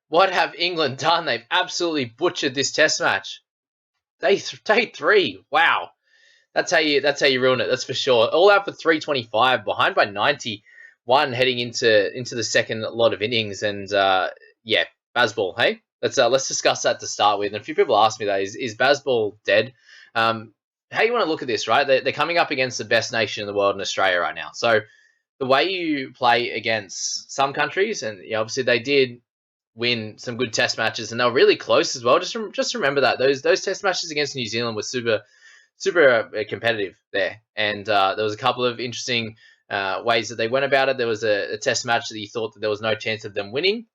What have England done? They've absolutely butchered this Test match. Day three. Wow, that's how you ruin it. That's for sure. All out for 325, behind by 91, heading into the second lot of innings, and yeah, Bazball. Hey, let's discuss that to start with. And a few people ask me that is Bazball dead? How you want to look at this, right? They're coming up against the best nation in the world in Australia right now. So the way you play against some countries, and obviously they did win some good test matches, and they were really close as well. Just remember that those test matches against New Zealand were super competitive there, and there was a couple of interesting ways that they went about it. There was a test match that you thought that there was no chance of them winning,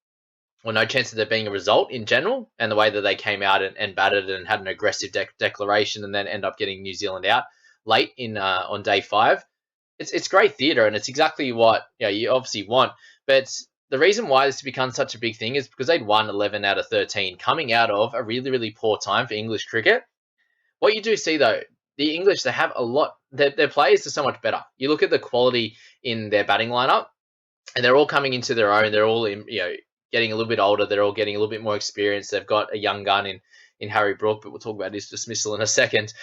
or no chance of there being a result in general, and the way that they came out and batted and had an aggressive declaration, and then end up getting New Zealand out late in on day five. It's great theatre, and it's exactly what you obviously want. But the reason why this has become such a big thing is because they'd won 11 out of 13, coming out of a really, really poor time for English cricket. What you do see though, the English, they have a lot. Their players are so much better. You look at the quality in their batting lineup, and they're all coming into their own. They're all getting a little bit older. They're all getting a little bit more experience. They've got a young gun in Harry Brook, but we'll talk about his dismissal in a second.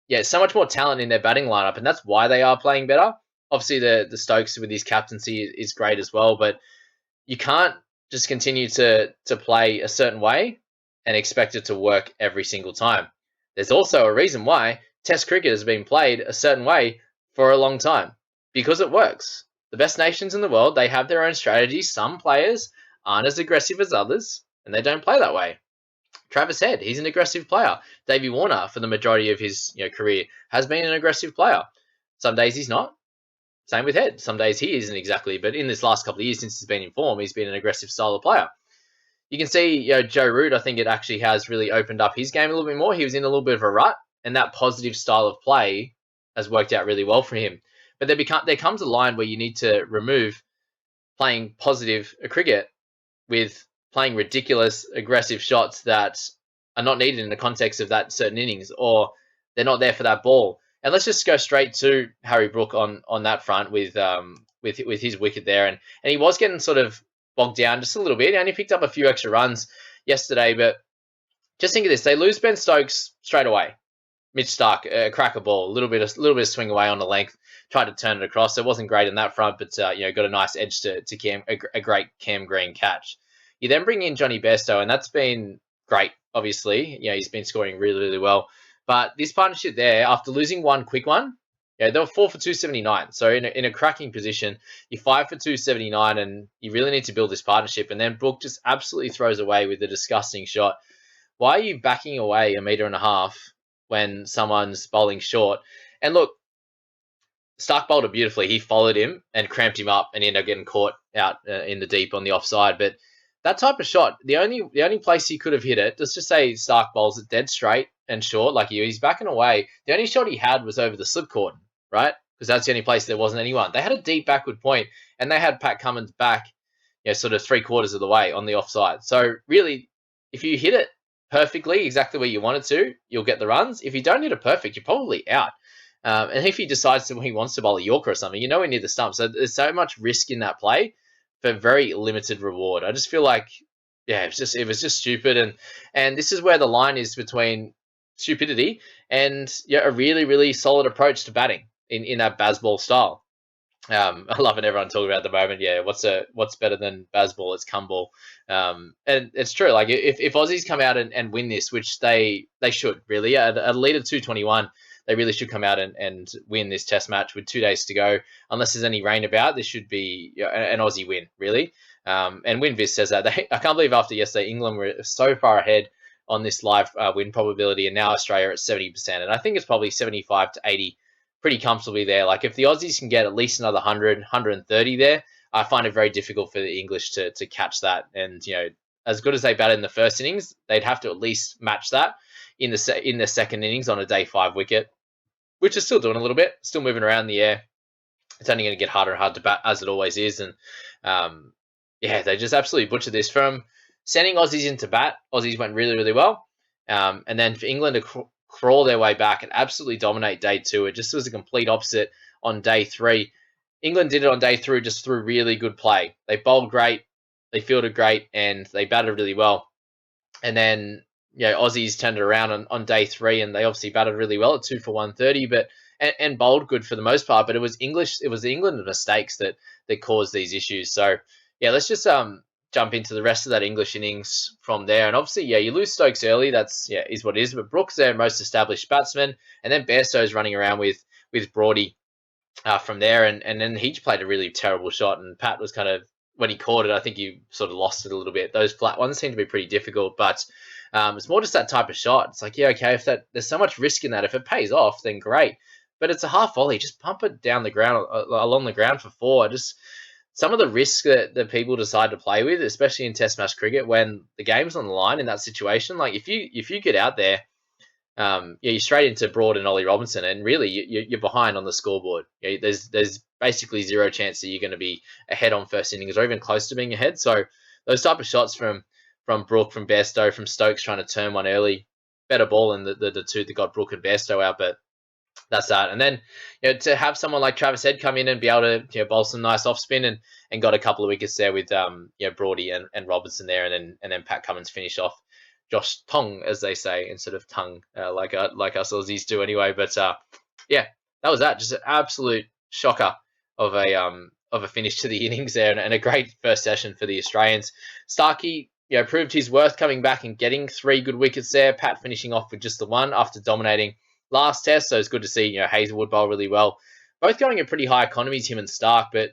Yeah, so much more talent in their batting lineup, and that's why they are playing better. Obviously, the Stokes with his captaincy is great as well, but you can't just continue to play a certain way and expect it to work every single time. There's also a reason why Test cricket has been played a certain way for a long time, because it works. The best nations in the world, they have their own strategies. Some players aren't as aggressive as others, and they don't play that way. Travis Head, he's an aggressive player. Davey Warner, for the majority of his career, has been an aggressive player. Some days he's not. Same with Head. Some days he isn't exactly, but in this last couple of years since he's been in form, he's been an aggressive style of player. You can see, Joe Root, I think it actually has really opened up his game a little bit more. He was in a little bit of a rut, and that positive style of play has worked out really well for him. But there comes a line where you need to remove playing positive cricket with playing ridiculous aggressive shots that are not needed in the context of that certain innings, or they're not there for that ball. And let's just go straight to Harry Brook on that front with his wicket there, and he was getting sort of bogged down just a little bit. He only picked up a few extra runs yesterday, but just think of this: they lose Ben Stokes straight away. Mitch Starc, crack a ball, a little bit of swing away on the length, tried to turn it across. It wasn't great in that front, but got a nice edge to Cam, a great Cam Green catch. You then bring in Johnny Bairstow, and that's been great. Obviously, he's been scoring really, really well. But this partnership there, after losing one quick one, they were 4 for 279. So in a cracking position, you're 5 for 279, and you really need to build this partnership. And then Brook just absolutely throws away with a disgusting shot. Why are you backing away a metre and a half when someone's bowling short? And look, Starc bowled it beautifully. He followed him and cramped him up, and he ended up getting caught out in the deep on the offside. But that type of shot, the only place he could have hit it, let's just say Starc bowls it dead straight and short, like he's backing away. The only shot he had was over the slip cordon, right? Because that's the only place there wasn't anyone. They had a deep backward point, and they had Pat Cummins back, sort of 3/4 of the way on the offside. So really, if you hit it perfectly, exactly where you want it to, you'll get the runs. If you don't hit it perfect, you're probably out. And if he decides he wants to bowl a Yorker or something, you're nowhere near the stump. So there's so much risk in that play for very limited reward. I just feel like, it was just stupid, and this is where the line is between stupidity and a really, really solid approach to batting in that Bazball style. I love it. Everyone talking about at the moment. Yeah, what's better than Bazball? It's Cumball. And it's true. Like if Aussies come out and win this, which they should really at a lead of 221, they really should come out and win this Test match with 2 days to go. Unless there's any rain about, this should be an Aussie win really. And WinVis says that I can't believe after yesterday England were so far ahead on this live win probability, and now Australia at 70%, and I think it's probably 75 to 80 pretty comfortably there. Like if the Aussies can get at least another 100, 130 there, I find it very difficult for the English to catch that. And as good as they batted in the first innings, they'd have to at least match that in the second innings on a day 5 wicket, which is still doing a little bit, still moving around in the air. It's only going to get harder and harder to bat, as it always is. And they just absolutely butchered this. From sending Aussies into bat, Aussies went really, really well. And then for England to crawl their way back and absolutely dominate day 2, it just was a complete opposite on day 3. England did it on day 3 just through really good play. They bowled great. they fielded great, and they batted really well. And then Aussies turned it around on day 3, and they obviously batted really well at 2 for 130, but and bowled good for the most part. But it was the England mistakes that caused these issues. So yeah, let's just jump into the rest of that English innings from there. And obviously, you lose Stokes early. That's is what it is. But Brooks, their most established batsman, and then Bairstow's running around with Broady from there, and then he played a really terrible shot, and Pat was kind of, when he caught it, I think he sort of lost it a little bit. Those flat ones seem to be pretty difficult, but it's more just that type of shot. It's like, okay, if there's so much risk in that, if it pays off, then great. But it's a half volley, just pump it down the ground, along the ground for 4. Just some of the risks that people decide to play with, especially in Test match cricket, when the game's on the line in that situation. Like if you get out there, you're straight into Broad and Ollie Robinson, and really you're behind on the scoreboard. There's basically zero chance that you're going to be ahead on first innings or even close to being ahead. So those type of shots from Brook, from Bairstow, from Stokes trying to turn one early, better ball than the two that got Brook and Bairstow out, but that's that. And then to have someone like Travis Head come in and be able to bowl some nice off spin, and got a couple of wickets there with Broady and Robinson there, and then Pat Cummins finish off Josh Tong, as they say, instead of tongue, like us Aussies do anyway. But yeah, that was that. Just an absolute shocker of a finish to the innings there, and a great first session for the Australians. Starkey, proved his worth coming back and getting 3 good wickets there. Pat finishing off with just the 1 after dominating last test, so it's good to see Hazelwood bowl really well. Both going at pretty high economies, him and Stark, but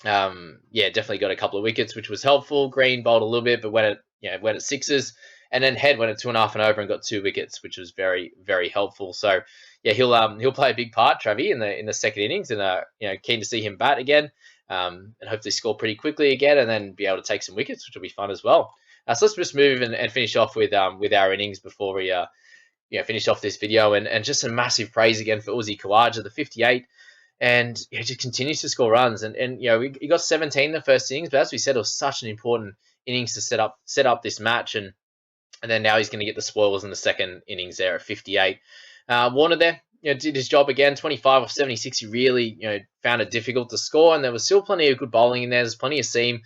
definitely got a couple of wickets, which was helpful. Green bowled a little bit, but went at 6s. And then Head went at 2.5 and over and got 2 wickets, which was very, very helpful. So yeah, he'll play a big part, Travi, in the second innings, and keen to see him bat again, and hopefully score pretty quickly again, and then be able to take some wickets, which will be fun as well. So let's just move and finish off with our innings before we finish off this video, and just some massive praise again for Uzi Khawaja, the 58. And he just continues to score runs, and he got 17 in the first innings, but as we said, it was such an important innings to set up this match, and then now he's going to get the spoils in the second innings there at 58. Warner there, did his job again, 25 off 76. He really, found it difficult to score, and there was still plenty of good bowling in there. There's plenty of seam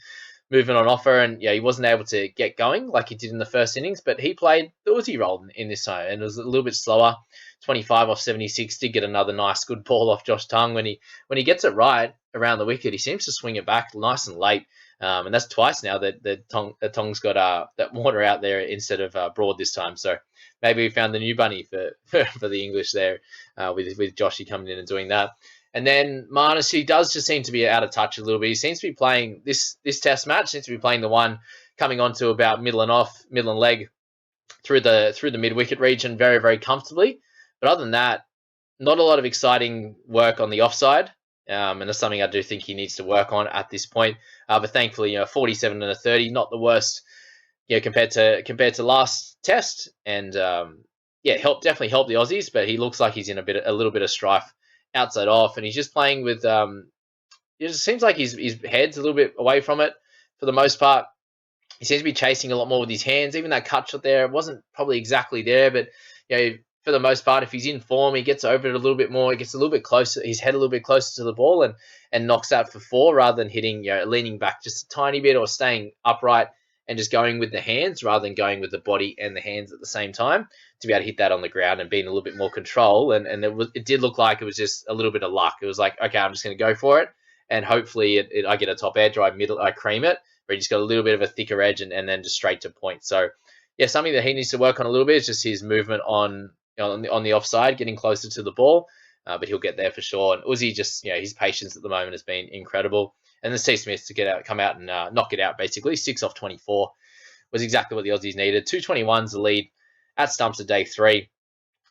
movement on offer, and he wasn't able to get going like he did in the first innings, but he played the Uzi role in this time, and it was a little bit slower. 25 off 76, did get another nice good ball off Josh Tongue. When he gets it right around the wicket, he seems to swing it back nice and late. And that's twice now that Tong's got that Warner out there instead of Broad this time. So maybe we found the new bunny for the English there, with Joshy coming in and doing that. And then Marnus, who does just seem to be out of touch a little bit. He seems to be playing this test match, seems to be playing the one coming onto about middle and leg through the mid wicket region very, very comfortably. But other than that, not a lot of exciting work on the offside. And that's something I do think he needs to work on at this point. But thankfully, 47 and a 30, not the worst, compared to last test. And definitely help the Aussies. But he looks like he's in a little bit of strife outside off, and he's just playing with. It just seems like his head's a little bit away from it for the most part. He seems to be chasing a lot more with his hands. Even that cut shot there wasn't probably exactly there, but for the most part, if he's in form, he gets over it a little bit more. He gets a little bit closer, his head a little bit closer to the ball, and knocks out for 4 rather than hitting, leaning back just a tiny bit or staying upright and just going with the hands rather than going with the body and the hands at the same time to be able to hit that on the ground and being a little bit more control. And it did look like it was just a little bit of luck. It was like, okay, I'm just going to go for it, and hopefully I get a top edge or I cream it, but he just got a little bit of a thicker edge and then just straight to point. So yeah, something that he needs to work on a little bit is just his movement on the offside, getting closer to the ball, but he'll get there for sure. And Uzi just, his patience at the moment has been incredible. And then Steve Smith to come out and knock it out, basically 6 off 24 was exactly what the Aussies needed. 221's the lead at stumps of day 3.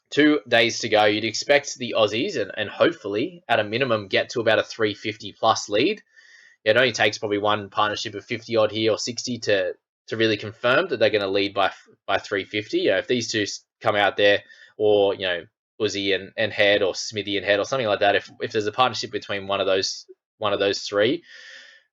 2 days to go. You'd expect the Aussies and hopefully at a minimum get to about a 350 plus lead. It only takes probably one partnership of 50 odd here or 60 to really confirm that they're going to lead by 350. If these two come out there, or Uzi and Head, or Smithy and Head, or something like that, if there's a partnership between one of those 3,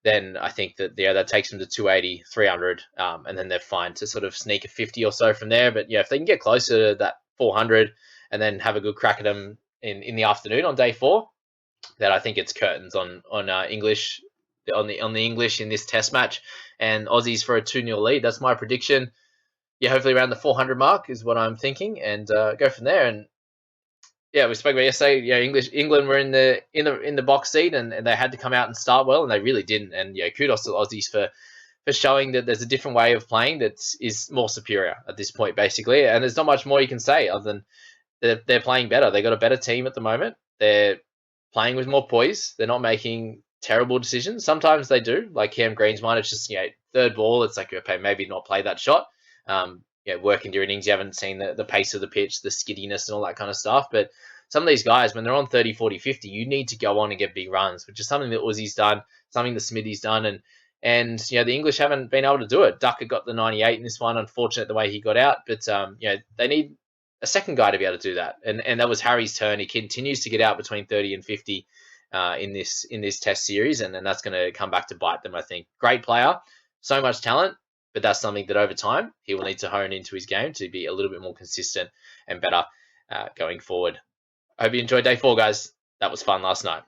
then I think that that takes them to 280, 300, and then they're fine to sort of sneak a 50 or so from there. But if they can get closer to that 400 and then have a good crack at them in the afternoon on day 4, then I think it's curtains on English on the English in this Test match, and Aussies for a 2-0 lead. That's my prediction. Yeah, hopefully around the 400 mark is what I'm thinking, and go from there. And yeah, we spoke about yesterday. England were in the box seat, and they had to come out and start well, and they really didn't. And kudos to Aussies for showing that there's a different way of playing that is more superior at this point, basically. And there's not much more you can say other than they're playing better. They got a better team at the moment. They're playing with more poise. They're not making terrible decisions. Sometimes they do, like Cam Green's one. It's just third ball. It's like, okay, maybe not play that shot. Working during innings, you haven't seen the pace of the pitch, the skiddiness and all that kind of stuff. But some of these guys, when they're on 30, 40, 50, you need to go on and get big runs, which is something that Aussie's done, something that Smithy's done. And the English haven't been able to do it. Ducker got the 98 in this one. Unfortunate the way he got out. But, they need a second guy to be able to do that. And that was Harry's turn. He continues to get out between 30 and 50 in this Test series. And then that's going to come back to bite them, I think. Great player. So much talent. But that's something that over time he will need to hone into his game to be a little bit more consistent and better going forward. I hope you enjoyed day 4, guys. That was fun last night.